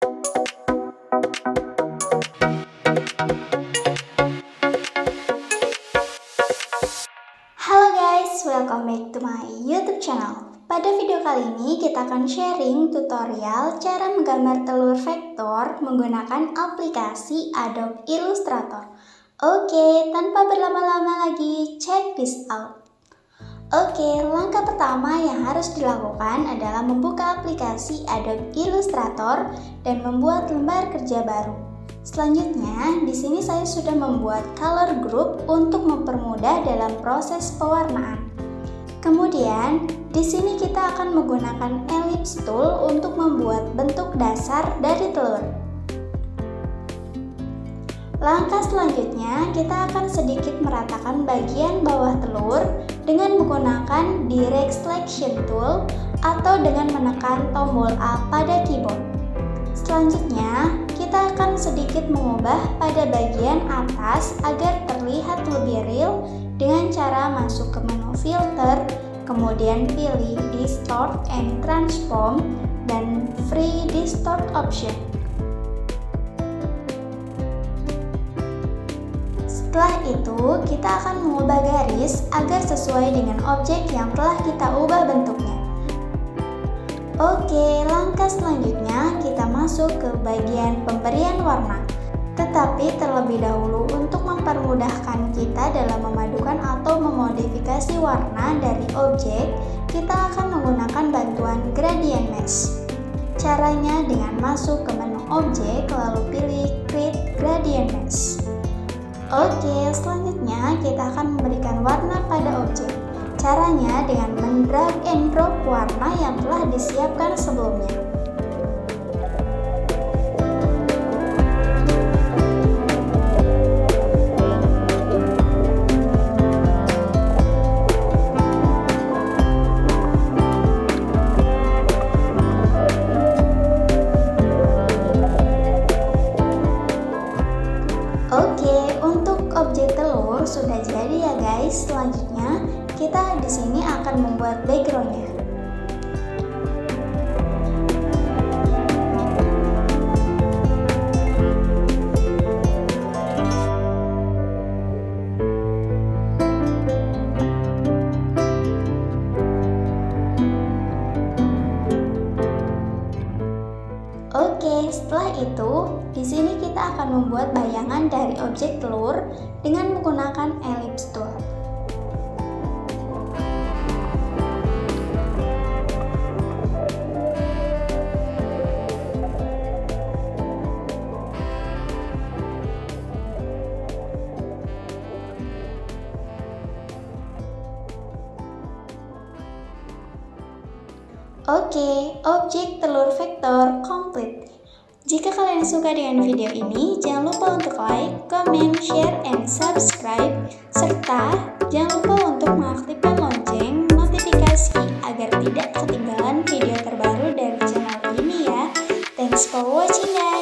Halo guys, welcome back to my YouTube channel. Pada video kali ini kita akan sharing tutorial cara menggambar telur vektor menggunakan aplikasi Adobe Illustrator. Oke, tanpa berlama-lama lagi, check this out. Oke, langkah pertama yang harus dilakukan adalah membuka aplikasi Adobe Illustrator dan membuat lembar kerja baru. Selanjutnya, di sini saya sudah membuat color group untuk mempermudah dalam proses pewarnaan. Kemudian, di sini kita akan menggunakan ellipse tool untuk membuat bentuk dasar dari telur. Langkah selanjutnya, kita akan sedikit meratakan bagian bawah telur dengan menggunakan direct selection tool atau dengan menekan tombol A pada keyboard. Selanjutnya, kita akan sedikit mengubah pada bagian atas agar terlihat lebih real dengan cara masuk ke menu filter, kemudian pilih distort and transform dan free distort option. Setelah itu, kita akan mengubah garis agar sesuai dengan objek yang telah kita ubah bentuknya. Oke, langkah selanjutnya kita masuk ke bagian pemberian warna. Tetapi terlebih dahulu untuk mempermudahkan kita dalam memadukan atau memodifikasi warna dari objek, kita akan menggunakan bantuan gradient mesh. Caranya dengan masuk ke menu objek lalu pilih create gradient mesh. Oke, selanjutnya kita akan memberikan warna pada objek. Caranya dengan mendrag and drop warna yang telah disiapkan sebelumnya. Oke, untuk objek telur sudah jadi ya guys. Selanjutnya kita di sini akan membuat backgroundnya. Oke, setelah itu di sini kita akan membuat bayangan dari objek telur dengan menggunakan ellipse tool. Oke, objek telur vektor complete. Jika kalian suka dengan video ini, jangan lupa untuk like, comment, share, and subscribe, serta jangan lupa untuk mengaktifkan lonceng notifikasi agar tidak ketinggalan video terbaru dari channel ini ya. Thanks for watching guys.